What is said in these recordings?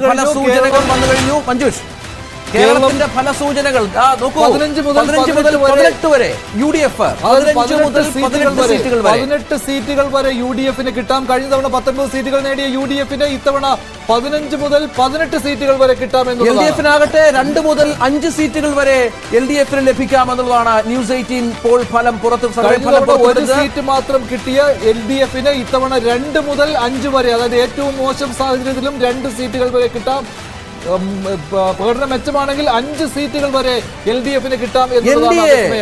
ഫലസൂചനകൾ വന്നു കഴിഞ്ഞു. മഞ്ജുഷ്, കേരളത്തിന്റെ ഫലസൂചനകൾ നോക്കൂ. 15 മുതൽ 18 വരെ യു ഡി എഫ് 18 സീറ്റുകൾ വരെ യു ഡി എഫിന് കിട്ടാം. കഴിഞ്ഞ തവണ 19 സീറ്റുകൾ നേടിയ യു ഡി എഫിന് ഇത്തവണ 15 മുതൽ 18 സീറ്റുകൾ വരെ കിട്ടാമെന്ന്. എൽ ഡി എഫിനാകട്ടെ 2 മുതൽ 5 സീറ്റുകൾ വരെ എൽ ഡി എഫിന് ലഭിക്കാമെന്നുള്ളതാണ് ന്യൂസ് 18 പോൾ ഫലം പുറത്തു. ഒരു സീറ്റ് മാത്രം കിട്ടിയ എൽ ഡി എഫിന് ഇത്തവണ 2 മുതൽ 5 വരെ, അതായത് ഏറ്റവും മോശം സാഹചര്യത്തിലും 2 സീറ്റുകൾ വരെ കിട്ടാം. പ്രകടനം മെച്ചമാണെങ്കിൽ 5 സീറ്റുകൾ വരെ എൽ ഡി എഫിന് കിട്ടാം.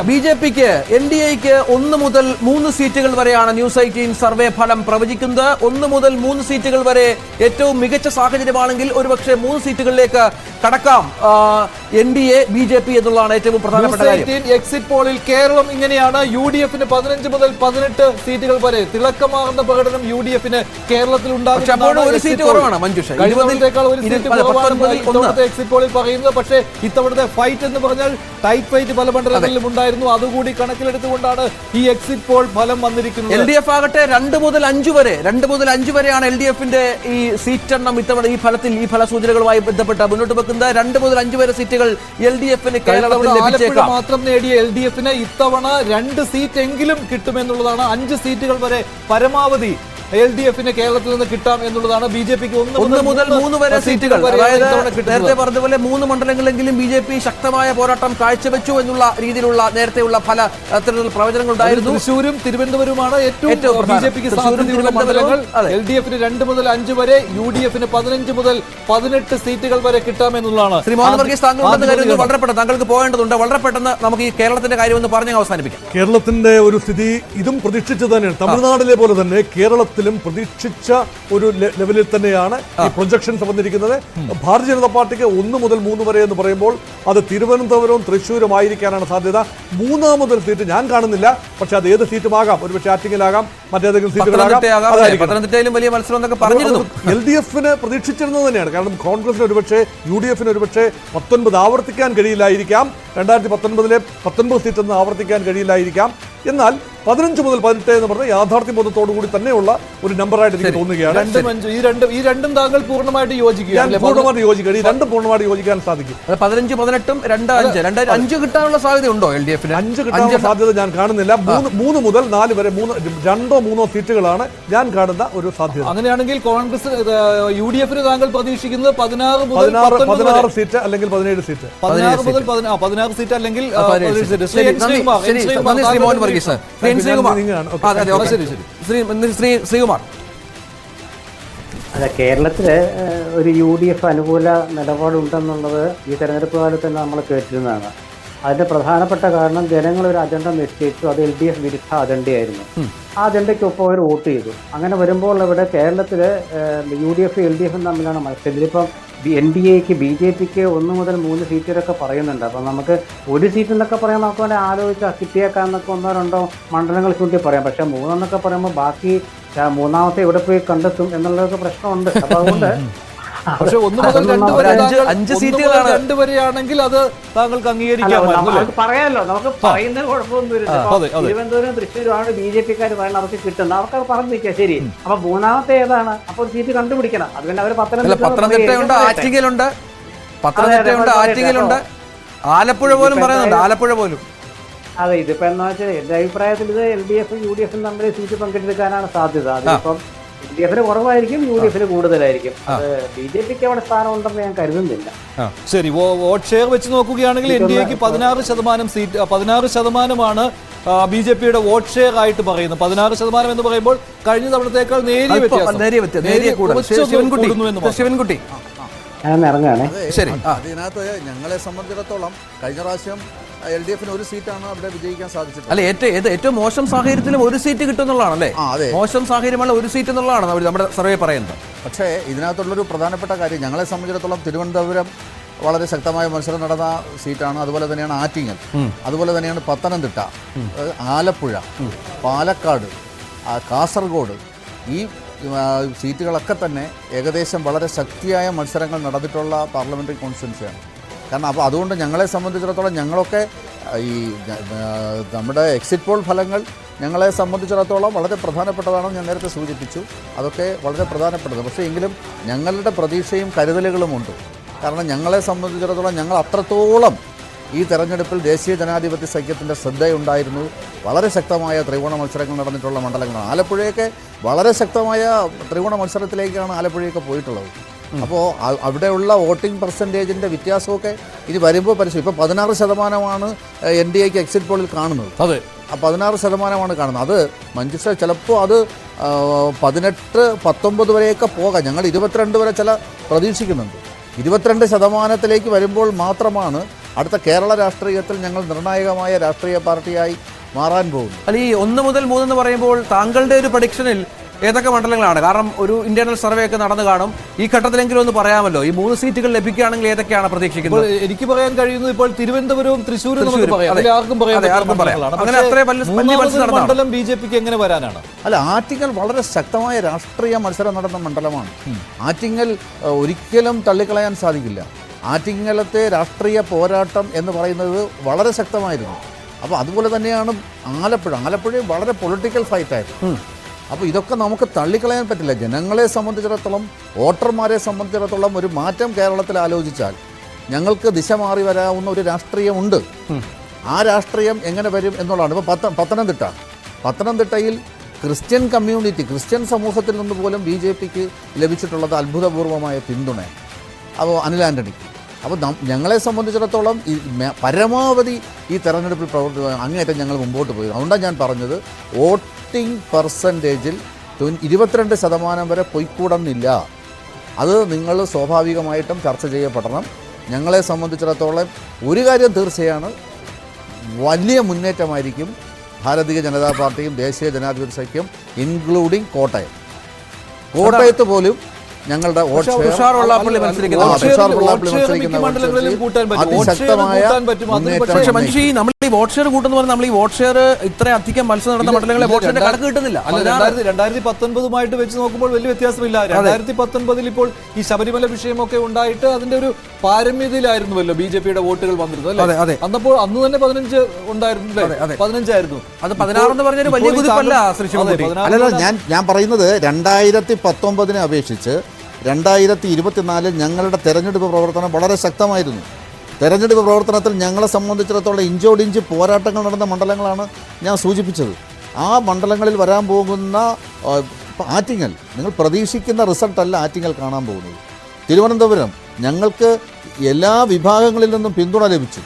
ബി ജെ പിക്ക് എൻ ഡി എക്ക് 1 മുതൽ 3 സീറ്റുകൾ വരെയാണ് ന്യൂസ് 18 സർവേ ഫലം പ്രവചിക്കുന്നത്. 1 മുതൽ 3 സീറ്റുകൾ വരെ ഏറ്റവും മികച്ച സാഹചര്യമാണെങ്കിൽ ഒരുപക്ഷെ 3 സീറ്റുകളിലേക്ക് കടക്കാം N D A B J P എന്നുള്ളതാണ് ഏറ്റവും പ്രധാനപ്പെട്ട കാര്യം. എക്സിറ്റ് പോളിൽ കേരളം ഇങ്ങനെയാണ്. യു ഡി എഫിന് 15 മുതൽ 18 സീറ്റുകൾ വരെ തിളക്കമാർന്ന പ്രകടനം യു ഡി എഫിന് കേരളത്തിൽ ഉണ്ടാകും. ഒരു സീറ്റ് കുറവാണ് മഞ്ജുഷ, എക്സിറ്റ് പോളിൽ പറയുന്നത്. പക്ഷേ ഇത്തവണത്തെ ഫൈറ്റ് എന്ന് പറഞ്ഞാൽ ടൈറ്റ് ഫൈറ്റ് പല മണ്ഡലങ്ങളിലും ഉണ്ടായിരുന്നു. അതുകൂടി കണക്കിലെടുത്തുകൊണ്ടാണ് ഈ എക്സിറ്റ് പോൾ ഫലം വന്നിരിക്കുന്നത്. എൽ ഡി എഫ് ആകട്ടെ 2 മുതൽ 5 വരെയാണ് എൽ ഡി എഫിന്റെ ഈ സീറ്റ് എണ്ണം ഇത്തവണ ഈ ഫലസൂചനകളുമായി ബന്ധപ്പെട്ട് മുന്നോട്ട് വെക്കുന്നത്. 2 മുതൽ 5 വരെ സീറ്റുകൾ എൽ ഡി എഫിന് കേരളത്തിൽ മാത്രം നേടിയ എൽ ഡി എഫിന് ഇത്തവണ 2 സീറ്റ് എങ്കിലും കിട്ടുമെന്നുള്ളതാണ്. 5 സീറ്റുകൾ വരെ പരമാവധി എൽ ഡി എഫിന് കേരളത്തിൽ നിന്ന് കിട്ടാം എന്നുള്ളതാണ്. ബി ജെ പിക്ക് 1 മുതൽ 3 വരെ സീറ്റുകൾ, നേരത്തെ പറഞ്ഞതുപോലെ 3 മണ്ഡലങ്ങളിലെങ്കിലും ബി ജെ പി ശക്തമായ പോരാട്ടം കാഴ്ചവെച്ചു എന്നുള്ള രീതിയിലുള്ള നേരത്തെയുള്ള പല അത്തരത്തിലുള്ള പ്രവചനങ്ങൾ ഉണ്ടായിരുന്നു. തൃശ്ശൂരും തിരുവനന്തപുരവുമാണ് ഏറ്റവും ബി ജെ പിക്ക് സാധ്യതയുള്ള മണ്ഡലങ്ങൾ. എൽ ഡി എഫിന് 2 മുതൽ 5 വരെ, യു ഡി എഫിന് 15 മുതൽ 18 സീറ്റുകൾ വരെ കിട്ടാമെന്നുള്ളതാണ്. ശ്രീ മോഹൻ വർഗീസ്, വളരെ പെട്ടെന്ന് താങ്കൾക്ക് പോകേണ്ടതുണ്ട്. വളരെ പെട്ടെന്ന് നമുക്ക് ഈ കേരളത്തിന്റെ കാര്യം ഒന്ന് പറഞ്ഞ് അവസാനിപ്പിക്കാം. കേരളത്തിന്റെ ഒരു സ്ഥിതി ഇതും പ്രതീക്ഷിച്ചത് തന്നെയാണ്. തമിഴ്നാട്ടിലെ പോലെ തന്നെ കേരളത്തിലും പ്രതീക്ഷിച്ച ഒരു ലെവലിൽ തന്നെയാണ് ഈ പ്രൊജക്ഷൻസ് വന്നിരിക്കുന്നത്. ഭാരതീയ ജനതാ പാർട്ടിക്ക് 1 മുതൽ 3 വരെ എന്ന് പറയുമ്പോൾ അത് തിരുവനന്തപുരവും തൃശ്ശൂരും ആയിരിക്കാനാണ് സാധ്യത. 3ാമതൊരു സീറ്റ് ഞാൻ കാണുന്നില്ല. പക്ഷെ അത് ഏത് സീറ്റുമാകാം, ഒരുപക്ഷെ ആറ്റിങ്ങലാകാം, മറ്റേതെങ്കിലും സീറ്റുകളാകാം. വലിയ മത്സരം എന്നൊക്കെ പറഞ്ഞിരുന്നു. എൽ ഡി എഫിന് പ്രതീക്ഷിച്ചിരുന്നത് തന്നെയാണ്. കാരണം കോൺഗ്രസിന് ഒരുപക്ഷെ, യു ഡി എഫിന് ഒരുപക്ഷെ 19 ആവർത്തിക്കാൻ കഴിയില്ലായിരിക്കാം. 2019 19 സീറ്റൊന്നും ആവർത്തിക്കാൻ കഴിയില്ലായിരിക്കാം. എന്നാൽ 15 മുതൽ 18 എന്ന് പറഞ്ഞ യാഥാർത്ഥ്യ ബോധത്തോടു കൂടി തന്നെയുള്ള ഒരു നമ്പറായിട്ട് എനിക്ക് തോന്നുകയാണ്. ഈ രണ്ടും താങ്കൾ പൂർണ്ണമായിട്ട് യോജിക്കുകയാണ്. പൂർണ്ണമായിട്ട് യോജിക്കുക, ഈ രണ്ടും പൂർണ്ണമായിട്ട് യോജിക്കാൻ സാധിക്കും. 15, 18, 2, 5 കിട്ടാനുള്ള സാധ്യത ഉണ്ടോ എൽ ഡി എഫിന്? 5 കിട്ടാനുള്ള സാധ്യത ഞാൻ കാണുന്നില്ല. 3 മുതൽ 4 വരെ 2 3 സീറ്റുകളാണ് ഞാൻ കാണുന്ന ഒരു സാധ്യത. അങ്ങനെയാണെങ്കിൽ കോൺഗ്രസ് യു ഡി എഫിന് താങ്കൾ പ്രതീക്ഷിക്കുന്നത് 16 സീറ്റ് അല്ലെങ്കിൽ 17 സീറ്റ്. 16 മുതൽ 16 സീറ്റ് അല്ലെങ്കിൽ ശ്രീകുമാർ. അതെ, കേരളത്തില് ഒരു യു ഡി എഫ് അനുകൂല നിലപാടുണ്ടെന്നുള്ളത് ഈ തെരഞ്ഞെടുപ്പ് കാലത്ത് തന്നെ നമ്മൾ കേട്ടിരുന്നതാണ്. അതിന്റെ പ്രധാനപ്പെട്ട കാരണം ജനങ്ങൾ ഒരു അജണ്ട നിശ്ചയിച്ചു. അത് എൽ ഡി എഫ് വിരുദ്ധ അജണ്ടയായിരുന്നു. ആ അജണ്ടയ്ക്കൊപ്പം അവർ വോട്ട് ചെയ്തു. അങ്ങനെ വരുമ്പോൾ ഇവിടെ കേരളത്തില് U D F L D എഫും തമ്മിലാണ് മത്സരം. ഇതിലിപ്പം എൻ ഡി എക്ക് ബി ജെ പിക്ക് 1 മുതൽ 3 സീറ്റുകളൊക്കെ പറയുന്നുണ്ട്. അപ്പം നമുക്ക് 1 സീറ്റ് എന്നൊക്കെ പറയാൻ നമുക്ക് വേണമെങ്കിൽ ആലോചിച്ചാൽ കിട്ടിയേക്കാന്നൊക്കെ 1 2 മണ്ഡലങ്ങൾ ചൂണ്ടി പറയാം. പക്ഷെ 3 എന്നൊക്കെ പറയുമ്പോൾ ബാക്കി 3ാമത്തെ എവിടെ പോയി കണ്ടെത്തും എന്നുള്ളതൊക്കെ പ്രശ്നമുണ്ട്. അപ്പൊ അതുകൊണ്ട് പക്ഷെ 1 മുതൽ 2 വരെ 5 സീറ്റുകളാണ് 2 വരെയാണെങ്കിൽ അത് താങ്കൾക്ക് അംഗീകരിക്കാം. പറയാമല്ലോ, നമുക്ക് പറയുന്ന കുഴപ്പമൊന്നുമില്ല. തിരുവനന്തപുരം തൃശ്ശൂരുമാണ് ബി ജെ പിക്കാർ പറയുന്നത് അവർക്ക് കിട്ടുന്നത്. അവർക്ക് പറഞ്ഞു നിൽക്കുക. ശരി, അപ്പൊ 3ാമത്തെ ഏതാണ്? അപ്പൊ ഒരു സീറ്റ് കണ്ടുപിടിക്കണം. അതുകൊണ്ട് അവർ പത്തനംതിട്ടയുണ്ട്, ആറ്റിങ്ങലുണ്ട്, ആലപ്പുഴ പോലും പറയുന്നുണ്ട്. ആലപ്പുഴ പോലും. അതെ, ഇതിപ്പോ എന്താ വെച്ചാൽ എന്റെ അഭിപ്രായത്തിൽ ഇത് എൽ ഡി എഫും യു ഡി എഫും തമ്മിൽ സീറ്റ് പങ്കെടുക്കാനാണ് സാധ്യത. അതിപ്പം എൽ ഡി എഫിന് കുറവായിരിക്കും, യു ഡി എഫിന് കൂടുതലായിരിക്കും. അത് ബി ജെ പിക്ക് അവിടെ സ്ഥാനം ഉണ്ടെന്ന് ഞാൻ കരുതുന്നില്ല. ശരി, വോട്ട് ഷെയർ വെച്ച് നോക്കുകയാണെങ്കിൽ എൻ ഡി എക്ക് 16% ബി ജെ പിയുടെ വോട്ട് ഷെയർ ആയിട്ട് പറയുന്നത്. 16% എന്ന് പറയുമ്പോൾ കഴിഞ്ഞ തവണത്തേക്കാൾ നേരിയ ശിവൻകുട്ടി. ശരി, അതിനകത്ത് ഞങ്ങളെ സംബന്ധിച്ചിടത്തോളം കഴിഞ്ഞ പ്രാവശ്യം എൽ ഡി എഫിന് 1 സീറ്റാണ് അവിടെ വിജയിക്കാൻ സാധിച്ചത്. അല്ലെ, ഏറ്റവും മോശം സാഹചര്യത്തിലും 1 സീറ്റ് കിട്ടുന്നുള്ളതാണല്ലേ? മോശം സാഹചര്യമുള്ള 1 സീറ്റ് എന്നുള്ളതാണ് നമ്മുടെ സർവേ പറയുന്നത്. പക്ഷേ ഇതിനകത്തുള്ളൊരു പ്രധാനപ്പെട്ട കാര്യം, ഞങ്ങളെ സംബന്ധിച്ചിടത്തോളം തിരുവനന്തപുരം വളരെ ശക്തമായ മത്സരം നടന്ന സീറ്റാണ്. അതുപോലെ തന്നെയാണ് ആറ്റിങ്ങൽ, അതുപോലെ തന്നെയാണ് പത്തനംതിട്ട, ആലപ്പുഴ, പാലക്കാട്, കാസർഗോഡ്. ഈ സീറ്റുകളൊക്കെ തന്നെ ഏകദേശം വളരെ ശക്തിയായ മത്സരങ്ങൾ നടന്നിട്ടുള്ള പാർലമെൻ്ററി കോൺസ്റ്റിറ്റ്യുവൻസിയാണ്. കാരണം അപ്പോൾ അതുകൊണ്ട് ഞങ്ങളെ സംബന്ധിച്ചിടത്തോളം ഞങ്ങളൊക്കെ ഈ നമ്മുടെ എക്സിറ്റ് പോൾ ഫലങ്ങൾ ഞങ്ങളെ സംബന്ധിച്ചിടത്തോളം വളരെ പ്രധാനപ്പെട്ടതാണെന്ന് ഞാൻ നേരത്തെ സൂചിപ്പിച്ചു. അതൊക്കെ വളരെ പ്രധാനപ്പെട്ടത്. പക്ഷേ എങ്കിലും ഞങ്ങളുടെ പ്രതീക്ഷയും കരുതലുകളുമുണ്ട്. കാരണം ഞങ്ങളെ സംബന്ധിച്ചിടത്തോളം ഞങ്ങൾ അത്രത്തോളം ഈ തെരഞ്ഞെടുപ്പിൽ ദേശീയ ജനാധിപത്യ സഖ്യത്തിൻ്റെ ശ്രദ്ധയുണ്ടായിരുന്നു. വളരെ ശക്തമായ ത്രികോണ മത്സരങ്ങൾ നടന്നിട്ടുള്ള മണ്ഡലങ്ങളാണ്. ആലപ്പുഴയൊക്കെ വളരെ ശക്തമായ ത്രികോണ മത്സരത്തിലേക്കാണ് ആലപ്പുഴയൊക്കെ പോയിട്ടുള്ളത്. അപ്പോൾ അവിടെയുള്ള വോട്ടിംഗ് പെർസെൻറ്റേജിൻ്റെ വ്യത്യാസമൊക്കെ ഇത് വരുമ്പോൾ ഇപ്പോൾ 16% NDAക്ക് എക്സിറ്റ് പോളിൽ കാണുന്നത്. അതെ, 16% കാണുന്നത്. അത് മഞ്ജുഷ ചിലപ്പോൾ അത് 18-19 വരെയൊക്കെ പോകാം. ഞങ്ങൾ 22 വരെ ചില പ്രതീക്ഷിക്കുന്നുണ്ട്. 22% വരുമ്പോൾ മാത്രമാണ് അടുത്ത കേരള രാഷ്ട്രീയത്തിൽ ഞങ്ങൾ നിർണായകമായ രാഷ്ട്രീയ പാർട്ടിയായി മാറാൻ പോകുന്നു. അല്ല, ഈ 1 മുതൽ 3 എന്ന് പറയുമ്പോൾ താങ്കളുടെ ഒരു പ്രഡിക്ഷനിൽ ഏതൊക്കെ മണ്ഡലങ്ങളാണ്? കാരണം ഒരു ഇന്റേണൽ സർവേ ഒക്കെ നടന്നു കാണും. ഈ ഘട്ടത്തിലെങ്കിലും ഒന്ന് പറയാമല്ലോ, ഈ 3 സീറ്റുകൾ ലഭിക്കുകയാണെങ്കിൽ ഏതൊക്കെയാണ് പ്രതീക്ഷിക്കുന്നത്? എനിക്ക് പറയാൻ കഴിയുന്നത് ഇപ്പോൾ തിരുവനന്തപുരവും തൃശ്ശൂരും നമുക്ക് പറയാം. അതെ, ആർക്കും പറയാം. അങ്ങനെ അത്രയും മണ്ഡലം BJPക്ക് എങ്ങനെ വരാനാണ്? അല്ല, ആറ്റിങ്ങൽ വളരെ ശക്തമായ രാഷ്ട്രീയ മത്സരം നടന്ന മണ്ഡലമാണ്. ആറ്റിങ്ങൽ ഒരിക്കലും തള്ളിക്കളയാൻ സാധിക്കില്ല. ആറ്റിങ്ങലത്തെ രാഷ്ട്രീയ പോരാട്ടം എന്ന് പറയുന്നത് വളരെ ശക്തമായിരുന്നു. അപ്പോൾ അതുപോലെ തന്നെയാണ് ആലപ്പുഴ വളരെ പൊളിറ്റിക്കൽ ഫൈറ്റായിരുന്നു. അപ്പോൾ ഇതൊക്കെ നമുക്ക് തള്ളിക്കളയാൻ പറ്റില്ല. ജനങ്ങളെ സംബന്ധിച്ചിടത്തോളം, വോട്ടർമാരെ സംബന്ധിച്ചിടത്തോളം ഒരു മാറ്റം കേരളത്തിൽ ആലോചിച്ചാൽ ഞങ്ങൾക്ക് ദിശ മാറി വരാവുന്ന ഒരു രാഷ്ട്രീയമുണ്ട്. ആ രാഷ്ട്രീയം എങ്ങനെ വരും എന്നുള്ളതാണ്. ഇപ്പോൾ പത്തനംതിട്ടയിൽ ക്രിസ്ത്യൻ കമ്മ്യൂണിറ്റി, ക്രിസ്ത്യൻ സമൂഹത്തിൽ നിന്ന് പോലും BJPക്ക് ലഭിച്ചിട്ടുള്ളത് അത്ഭുതപൂർവമായ പിന്തുണ. അപ്പോൾ അനിൽ ആൻ്റണിക്ക്. അപ്പോൾ ഞങ്ങളെ സംബന്ധിച്ചിടത്തോളം പരമാവധി ഈ തെരഞ്ഞെടുപ്പിൽ അങ്ങേയറ്റം ഞങ്ങൾ മുമ്പോട്ട് പോയി. അതുകൊണ്ടാണ് ഞാൻ പറഞ്ഞത്, വോട്ടിംഗ് പെർസെൻറ്റേജിൽ 22% വരെ പൊയ്ക്കൂടുന്നില്ല. അത് നിങ്ങൾ സ്വാഭാവികമായിട്ടും ചർച്ച ചെയ്യപ്പെടണം. ഞങ്ങളെ സംബന്ധിച്ചിടത്തോളം ഒരു കാര്യം തീർച്ചയാണ്, വലിയ മുന്നേറ്റമായിരിക്കും ഭാരതീയ ജനതാ പാർട്ടിയും ദേശീയ ജനാധിപത്യ സഖ്യം, ഇൻക്ലൂഡിങ് കോട്ടയത്ത് പോലും ഞങ്ങളുടെ വോട്ട് ഷെയർ കൂട്ടുന്ന പോലെ നമ്മൾ ഈ വോട്ട് ഷെയർ ഇത്രയധികം മത്സരം നടന്ന മണ്ഡലങ്ങളെ വോട്ട് ഷെയറിന്റെ കണക്ക് കിട്ടുന്നില്ല. 2019 വെച്ച് നോക്കുമ്പോൾ വലിയ വ്യത്യാസമില്ല. 2019 ഇപ്പോൾ ഈ ശബരിമല വിഷയമൊക്കെ ഉണ്ടായിട്ട് അതിന്റെ ഒരു പാരമ്യതയിലായിരുന്നുവല്ലോ BJPയുടെ വോട്ടുകൾ വന്നിരുന്നത് അല്ലേ? അന്നപ്പോൾ അന്ന് തന്നെ 15 ഉണ്ടായിരുന്നു, 15 ആയിരുന്നു. അത് 16 എന്ന് പറഞ്ഞൊരു വലിയ കുതിപ്പല്ല. അല്ലല്ല, ഞാൻ പറയുന്നത് 2019 അപേക്ഷിച്ച് 2024 ഞങ്ങളുടെ തെരഞ്ഞെടുപ്പ് പ്രവർത്തനം വളരെ ശക്തമായിരുന്നു. തെരഞ്ഞെടുപ്പ് പ്രവർത്തനത്തിൽ ഞങ്ങളെ സംബന്ധിച്ചിടത്തോളം ഇഞ്ചോടിഞ്ച് പോരാട്ടങ്ങൾ നടന്ന മണ്ഡലങ്ങളാണ് ഞാൻ സൂചിപ്പിച്ചത്. ആ മണ്ഡലങ്ങളിൽ വരാൻ പോകുന്ന ആറ്റിങ്ങൽ, നിങ്ങൾ പ്രതീക്ഷിക്കുന്ന റിസൾട്ടല്ല ആറ്റിങ്ങൽ കാണാൻ പോകുന്നത്. തിരുവനന്തപുരം ഞങ്ങൾക്ക് എല്ലാ വിഭാഗങ്ങളിൽ നിന്നും പിന്തുണ ലഭിച്ചു.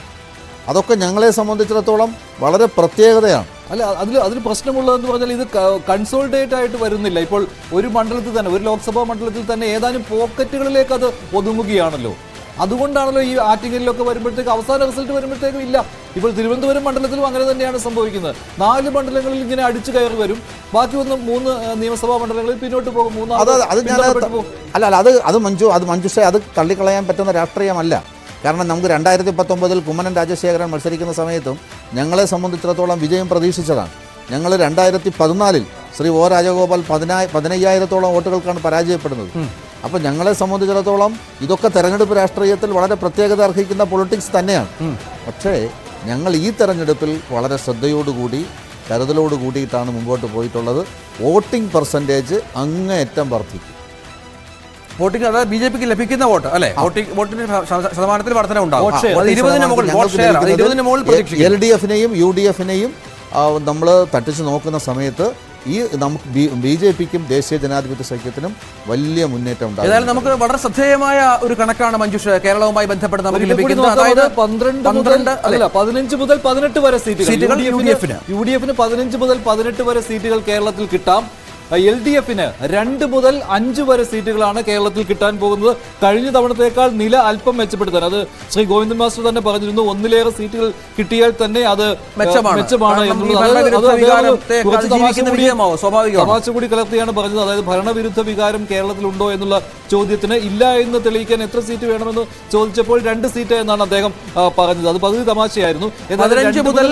അതൊക്കെ ഞങ്ങളെ സംബന്ധിച്ചിടത്തോളം വളരെ പ്രത്യേകതയാണ്. അല്ല, അതിൽ പ്രശ്നമുള്ളതെന്ന് പറഞ്ഞാൽ ഇത് കൺസോൾട്ടേറ്റ് ആയിട്ട് വരുന്നില്ല. ഇപ്പോൾ ഒരു മണ്ഡലത്തിൽ തന്നെ, ഒരു ലോക്സഭാ മണ്ഡലത്തിൽ തന്നെ ഏതാനും പോക്കറ്റുകളിലേക്ക് അത് ഒതുങ്ങുകയാണല്ലോ. അതുകൊണ്ടാണല്ലോ ഈ ആറ്റിങ്ങലിലൊക്കെ വരുമ്പോഴത്തേക്ക് അവസാന റിസൾട്ട് വരുമ്പോഴത്തേക്കും ഇല്ല. ഇപ്പോൾ തിരുവനന്തപുരം മണ്ഡലത്തിലും അങ്ങനെ തന്നെയാണ് സംഭവിക്കുന്നത്. 4 മണ്ഡലങ്ങളിൽ ഇങ്ങനെ അടിച്ചു കയറി വരും, ബാക്കി 3 നിയമസഭാ മണ്ഡലങ്ങളിൽ പിന്നോട്ട് പോകും. മഞ്ജുഷ, അത് തള്ളിക്കളയാൻ പറ്റുന്ന രാഷ്ട്രീയമല്ല. കാരണം നമുക്ക് 2019 കുമ്മനം രാജശേഖരൻ മത്സരിക്കുന്ന സമയത്തും ഞങ്ങളെ സംബന്ധിച്ചിടത്തോളം വിജയം പ്രതീക്ഷിച്ചതാണ്. ഞങ്ങൾ 2014 ശ്രീ O രാജഗോപാൽ 15,000-ഓളം വോട്ടുകൾക്കാണ് പരാജയപ്പെടുന്നത്. അപ്പോൾ ഞങ്ങളെ സംബന്ധിച്ചിടത്തോളം ഇതൊക്കെ തെരഞ്ഞെടുപ്പ് രാഷ്ട്രീയത്തിൽ വളരെ പ്രത്യേകത അർഹിക്കുന്ന പൊളിറ്റിക്സ് തന്നെയാണ്. പക്ഷേ ഞങ്ങൾ ഈ തെരഞ്ഞെടുപ്പിൽ വളരെ ശ്രദ്ധയോടുകൂടി, കരുതലോട് കൂടിയിട്ടാണ് മുമ്പോട്ട് പോയിട്ടുള്ളത്. വോട്ടിംഗ് പെർസെൻറ്റേജ് അങ്ങേയറ്റം വർദ്ധിക്കും. വോട്ടിംഗ്, അതായത് BJPക്ക് ലഭിക്കുന്ന വോട്ട് അല്ലെ, വോട്ടിന്റെ ശതമാനത്തിൽ വർധന ഉണ്ടാവും. LDFനെയും UDFനെയും നമ്മൾ തട്ടിച്ച് നോക്കുന്ന സമയത്ത് ഈ നമുക്ക് BJPക്കും ദേശീയ ജനാധിപത്യ സഖ്യത്തിനും വലിയ മുന്നേറ്റം ഉണ്ടാകും. ഏതായാലും നമുക്ക് വളരെ ശ്രദ്ധേയമായ ഒരു കണക്കാണ് മഞ്ജുഷ കേരളവുമായി ബന്ധപ്പെട്ട് നമുക്ക് ലഭിക്കുന്നത്. അതായത് 15 മുതൽ 18 വരെ സീറ്റുകൾ UDFന് 15 മുതൽ 18 വരെ സീറ്റുകൾ കേരളത്തിൽ കിട്ടാം. LDFന് 2 മുതൽ 5 വരെ സീറ്റുകളാണ് കേരളത്തിൽ കിട്ടാൻ പോകുന്നത്. കഴിഞ്ഞ തവണത്തേക്കാൾ നില അല്പം മെച്ചപ്പെടുത്താൻ, അത് ശ്രീ ഗോവിന്ദൻ മാസ്റ്റർ തന്നെ പറഞ്ഞിരുന്നു, 1-ലേറെ സീറ്റുകൾ കിട്ടിയാൽ തന്നെ അത് മെച്ചമാണ് എന്നുള്ളത്. തമാശ കൂടി കലർത്തിയാണ് പറഞ്ഞത്. അതായത് ഭരണവിരുദ്ധ വികാരം കേരളത്തിലുണ്ടോ എന്നുള്ള ചോദ്യത്തിന് ഇല്ല എന്ന് തെളിയിക്കാൻ എത്ര സീറ്റ് വേണമെന്ന് ചോദിച്ചപ്പോൾ 2 സീറ്റ് എന്നാണ് അദ്ദേഹം പറഞ്ഞത്. അത് പകുതി തമാശയായിരുന്നു. 15 മുതൽ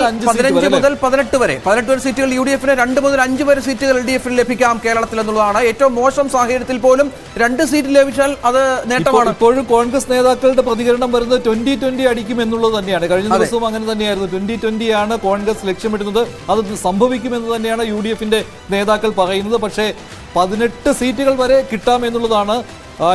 18 വരെ 18 സീറ്റുകൾ UDF, 2 മുതൽ 5 വരെ സീറ്റുകൾ LDF ലഭിക്കാം കേരളത്തിൽ എന്നുള്ളതാണ്. ഏറ്റവും മോശം സാഹചര്യത്തിൽ പോലും 2 സീറ്റ് ലഭിച്ചാൽ അത് നേട്ടമാണ്. ഇപ്പോഴും കോൺഗ്രസ് നേതാക്കളുടെ പ്രതികരണം വരുന്നത് 2020 അടിക്കും എന്നുള്ളത് തന്നെയാണ്. കഴിഞ്ഞ ദിവസവും അങ്ങനെ തന്നെയായിരുന്നു. 2020 ആണ് കോൺഗ്രസ് ലക്ഷ്യമിടുന്നത്. അത് സംഭവിക്കുമെന്ന് തന്നെയാണ് UDFന്റെ നേതാക്കൾ പറയുന്നത്. പക്ഷേ 18 സീറ്റുകൾ വരെ കിട്ടാമെന്നുള്ളതാണ്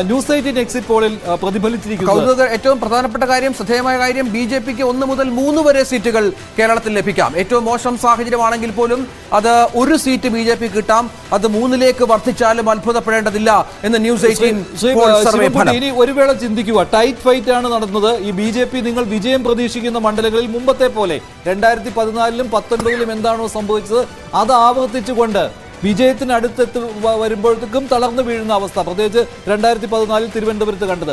ന്യൂസ് 18 എക്സിറ്റ് പോളിൽ പ്രതിഫലിച്ചിരിക്കുന്നത്. ഏറ്റവും പ്രധാനപ്പെട്ട കാര്യം, ശ്രദ്ധേയമായ കാര്യം, BJPക്ക് 1 മുതൽ 3 വരെ സീറ്റുകൾ കേരളത്തിൽ ലഭിക്കാം. ഏറ്റവും മോശം സാഹചര്യമാണെങ്കിൽ പോലും അത് 1 സീറ്റ് BJP കിട്ടാം. അത് 3ലേക്ക് വർദ്ധിച്ചാലും അത്ഭുതപ്പെടേണ്ടതില്ല എന്ന് ന്യൂസ് 18 സർവേ ഫലം. ഇനി ഒരു വേള ചിന്തിക്കുക, ടൈറ്റ് ഫൈറ്റ് ആണ് നടന്നത്. ഈ BJP നിങ്ങൾ വിജയം പ്രതീക്ഷിക്കുന്ന മണ്ഡലങ്ങളിൽ മുമ്പത്തെ പോലെ 2014-ലും 19-ലും എന്താണോ സംഭവിച്ചത് അത് ആവർത്തിച്ചുകൊണ്ട് വിജയത്തിന് അടുത്തെത്തി വരുമ്പോഴത്തേക്കും തളർന്നു വീഴുന്ന അവസ്ഥ, പ്രത്യേകിച്ച് 2014 തിരുവനന്തപുരത്ത് കണ്ടത്,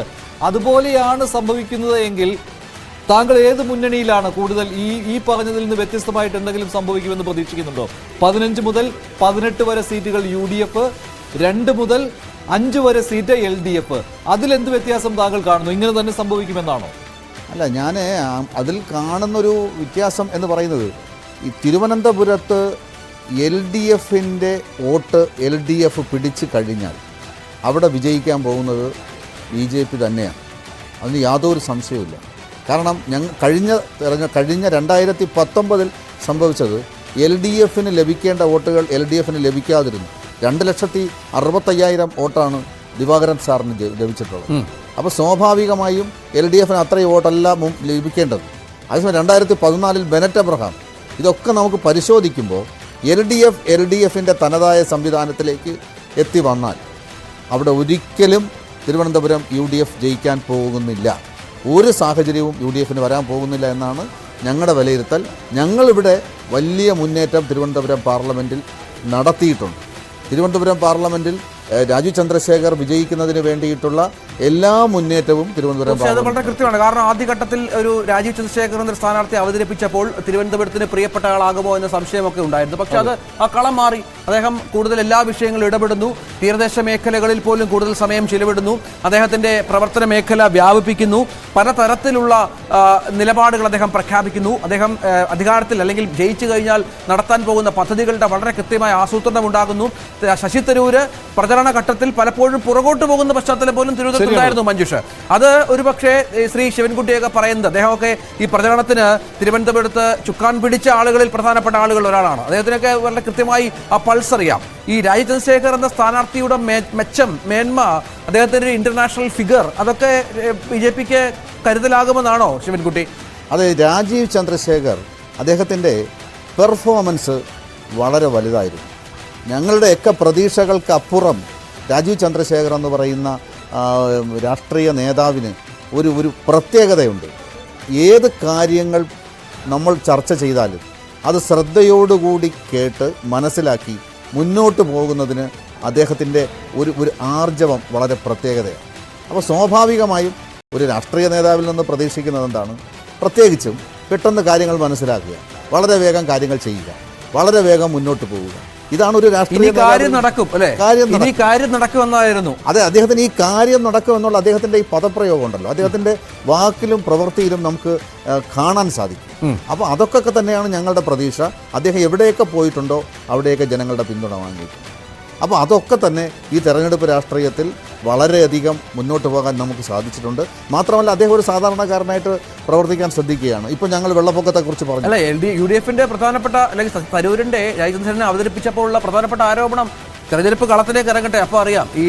അതുപോലെയാണ് സംഭവിക്കുന്നത് എങ്കിൽ താങ്കൾ ഏത് മുന്നണിയിലാണ് കൂടുതൽ ഈ പറഞ്ഞതിൽ നിന്ന് വ്യത്യസ്തമായിട്ട് എന്തെങ്കിലും സംഭവിക്കുമെന്ന് പ്രതീക്ഷിക്കുന്നുണ്ടോ? 15 മുതൽ 18 വരെ സീറ്റുകൾ UDF, 2 മുതൽ 5 വരെ സീറ്റ് LDF. അതിലെന്ത് വ്യത്യാസം താങ്കൾ കാണുന്നു? ഇങ്ങനെ തന്നെ സംഭവിക്കുമെന്നാണോ? അല്ല, ഞാൻ അതിൽ കാണുന്നൊരു വ്യത്യാസം എന്ന് പറയുന്നത്, ഈ തിരുവനന്തപുരത്ത് LDFന്റെ വോട്ട് LDF പിടിച്ചു കഴിഞ്ഞാൽ അവിടെ വിജയിക്കാൻ പോകുന്നത് BJP തന്നെയാണ്. അതിന് യാതൊരു സംശയവുമില്ല. കാരണം കഴിഞ്ഞ 2019 സംഭവിച്ചത് LDFന് ലഭിക്കേണ്ട വോട്ടുകൾ LDFന് ലഭിക്കാതിരുന്നു. 2,65,000 വോട്ടാണ് ദിവാകരൻ സാറിന് ലഭിച്ചിട്ടുള്ളത്. അപ്പോൾ സ്വാഭാവികമായും LDFന് അത്രയും വോട്ടല്ല ലഭിക്കേണ്ടത്. അതേസമയം 2014 ബെനറ്റ് എബ്രഹാം, ഇതൊക്കെ നമുക്ക് പരിശോധിക്കുമ്പോൾ LDFന്റെ തനതായ സംവിധാനത്തിലേക്ക് എത്തി വന്നാൽ അവിടെ ഒരിക്കലും തിരുവനന്തപുരം UDF ജയിക്കാൻ പോകുന്നില്ല. ഒരു സാഹചര്യവും UDFന് വരാൻ പോകുന്നില്ല എന്നാണ് ഞങ്ങളുടെ വിലയിരുത്തൽ. ഞങ്ങളിവിടെ വലിയ മുന്നേറ്റം തിരുവനന്തപുരം പാർലമെൻറ്റിൽ നടത്തിയിട്ടുണ്ട്. തിരുവനന്തപുരം പാർലമെൻറ്റിൽ രാജീവ് ചന്ദ്രശേഖർ വിജയിക്കുന്നതിന് വേണ്ടിയിട്ടുള്ള എല്ലാ മുന്നേറ്റവും തിരുവനന്തപുരം അത് വളരെ കൃത്യമാണ്. കാരണം ആദ്യഘട്ടത്തിൽ ഒരു രാജീവ് ചന്ദ്രശേഖർ എന്ന സ്ഥാനാർത്ഥി അവതരിപ്പിച്ചപ്പോൾ തിരുവനന്തപുരത്തിന് പ്രിയപ്പെട്ട ആളാകുമോ എന്ന സംശയമൊക്കെ ഉണ്ടായിരുന്നു. പക്ഷെ അത് ആ കളം മാറി. അദ്ദേഹം കൂടുതൽ എല്ലാ വിഷയങ്ങളും ഇടപെടുന്നു. തീരദേശ മേഖലകളിൽ പോലും കൂടുതൽ സമയം ചിലവിടുന്നു. അദ്ദേഹത്തിന്റെ പ്രവർത്തന മേഖല വ്യാപിപ്പിക്കുന്നു. പലതരത്തിലുള്ള നിലപാടുകൾ അദ്ദേഹം പ്രഖ്യാപിക്കുന്നു. അദ്ദേഹം അധികാരത്തിൽ അല്ലെങ്കിൽ ജയിച്ചു കഴിഞ്ഞാൽ നടത്താൻ പോകുന്ന പദ്ധതികളുടെ വളരെ കൃത്യമായ ആസൂത്രണം ഉണ്ടാകുന്നു. ശശി തരൂര് പ്രചരണ ഘട്ടത്തിൽ പലപ്പോഴും പുറകോട്ട് പോകുന്ന പശ്ചാത്തലം പോലും തിരുവനന്തപുരത്തുണ്ടായിരുന്നു മഞ്ജുഷ. അത് ഒരുപക്ഷെ ശ്രീ ശിവൻകുട്ടിയൊക്കെ പറയുന്നത്, അദ്ദേഹമൊക്കെ ഈ പ്രചരണത്തിന് തിരുവനന്തപുരത്ത് ചുക്കാൻ പിടിച്ച ആളുകളിൽ പ്രധാനപ്പെട്ട ആളുകൾ ഒരാളാണ്. അദ്ദേഹത്തിനൊക്കെ വളരെ കൃത്യമായി ആ പൾസ് അറിയാം. ഈ രാജീവ് ചന്ദ്രശേഖർ എന്ന സ്ഥാനാർത്ഥിയുടെ മെച്ചം, മേന്മ, അദ്ദേഹത്തിന്റെ ഒരു ഇന്റർനാഷണൽ ഫിഗർ, അതൊക്കെ BJPക്ക് കരുതലാകുമെന്നാണോ ശിവൻകുട്ടി? അതെ, രാജീവ് ചന്ദ്രശേഖർ അദ്ദേഹത്തിൻ്റെ പെർഫോമൻസ് വളരെ വലുതായിരുന്നു. ഞങ്ങളുടെയൊക്കെ പ്രതീക്ഷകൾക്കപ്പുറം രാജീവ് ചന്ദ്രശേഖർ എന്ന് പറയുന്ന രാഷ്ട്രീയ നേതാവിന് ഒരു പ്രത്യേകതയുണ്ട്. ഏത് കാര്യങ്ങൾ നമ്മൾ ചർച്ച ചെയ്താലും അത് ശ്രദ്ധയോടുകൂടി കേട്ട് മനസ്സിലാക്കി മുന്നോട്ട് പോകുന്നതിന് അദ്ദേഹത്തിൻ്റെ ഒരു ആർജവം വളരെ പ്രത്യേകതയാണ്. അപ്പോൾ സ്വാഭാവികമായും ഒരു രാഷ്ട്രീയ നേതാവിൽ നിന്ന് പ്രതീക്ഷിക്കുന്നത് എന്താണ്? പ്രത്യേകിച്ചും പെട്ടെന്ന് കാര്യങ്ങൾ മനസ്സിലാക്കുക, വളരെ വേഗം കാര്യങ്ങൾ ചെയ്യുക, വളരെ വേഗം മുന്നോട്ട് പോവുക. ഇതാണ് ഒരു രാഷ്ട്രീയ കാര്യം നടക്കും അല്ലേ? കാര്യം നടക്കുമെന്നായിരുന്നു. അതെ, അദ്ദേഹത്തിന് ഈ കാര്യം നടക്കുമെന്നുള്ള അദ്ദേഹത്തിന്റെ ഈ പദപ്രയോഗം ഉണ്ടല്ലോ, അദ്ദേഹത്തിന്റെ വാക്കിലും പ്രവൃത്തിയിലും നമുക്ക് കാണാൻ സാധിക്കും. അപ്പോൾ അതൊക്കെ തന്നെയാണ് ഞങ്ങളുടെ പ്രതീക്ഷ. അദ്ദേഹം എവിടെയൊക്കെ പോയിട്ടുണ്ടോ അവിടെയൊക്കെ ജനങ്ങളുടെ പിന്തുണ വാങ്ങിയിട്ടുണ്ട്. അപ്പോൾ അതൊക്കെ തന്നെ ഈ തെരഞ്ഞെടുപ്പ് രാഷ്ട്രീയത്തിൽ വളരെയധികം മുന്നോട്ട് പോകാൻ നമുക്ക് സാധിച്ചിട്ടുണ്ട്. മാത്രമല്ല, അദ്ദേഹം ഒരു സാധാരണക്കാരനായിട്ട് പ്രവർത്തിക്കാൻ ശ്രദ്ധിക്കുകയാണ്. ഇപ്പോൾ ഞങ്ങൾ വെള്ളപ്പൊക്കത്തെക്കുറിച്ച് പറഞ്ഞു. അല്ല, UDFന്റെ പ്രധാനപ്പെട്ട, അല്ലെങ്കിൽ തരൂരിന്റെ രാജചന്ദ്രനെ അവതരിപ്പിച്ചപ്പോൾ ഉള്ള പ്രധാനപ്പെട്ട ആരോപണം, തെരഞ്ഞെടുപ്പ് കളത്തിലേക്ക് ഇറങ്ങട്ടെ, അപ്പോൾ അറിയാം ഈ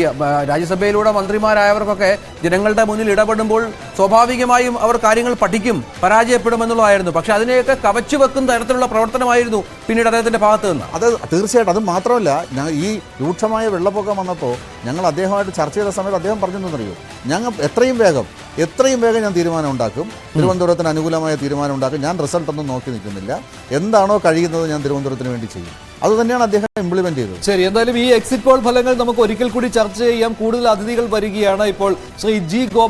രാജ്യസഭയിലൂടെ മന്ത്രിമാരായവർക്കൊക്കെ ജനങ്ങളുടെ മുന്നിൽ ഇടപെടുമ്പോൾ സ്വാഭാവികമായും അവർ കാര്യങ്ങൾ പഠിക്കും, പരാജയപ്പെടുമെന്നുള്ളതായിരുന്നു. പക്ഷെ അതിനെയൊക്കെ കവച്ചു വെക്കുന്ന തരത്തിലുള്ള പ്രവർത്തനമായിരുന്നു പിന്നീട് അദ്ദേഹത്തിന്റെ ഭാഗത്ത് നിന്ന്. അത് തീർച്ചയായിട്ടും. അത് മാത്രമല്ല, ഈ രൂക്ഷമായ വെള്ളപ്പൊക്കം വന്നപ്പോൾ ഞങ്ങൾ അദ്ദേഹമായിട്ട് ചർച്ച ചെയ്ത സമയത്ത് അദ്ദേഹം പറഞ്ഞെന്നറിയോ, ഞങ്ങൾ എത്രയും വേഗം ഞാൻ തീരുമാനം ഉണ്ടാക്കും, തിരുവനന്തപുരത്തിന് അനുകൂലമായ തീരുമാനം ഉണ്ടാക്കും, ഞാൻ റിസൾട്ടൊന്നും നോക്കി നിൽക്കുന്നില്ല, എന്താണോ കഴിയുന്നത് ഞാൻ തിരുവനന്തപുരത്തിന് വേണ്ടി ചെയ്യും. അതുതന്നെയാണ് അദ്ദേഹം ഇംപ്ലിമെന്റ് ചെയ്തത്. ശരി, എന്തായാലും ഈ എക്സിറ്റ് പോൾ ഫലങ്ങൾ നമുക്ക് ഒരിക്കൽ കൂടി ചർച്ച ചെയ്യാം. കൂടുതൽ അതിഥികൾ വരികയാണ്. ഇപ്പോൾ ശ്രീ G. ഗോപ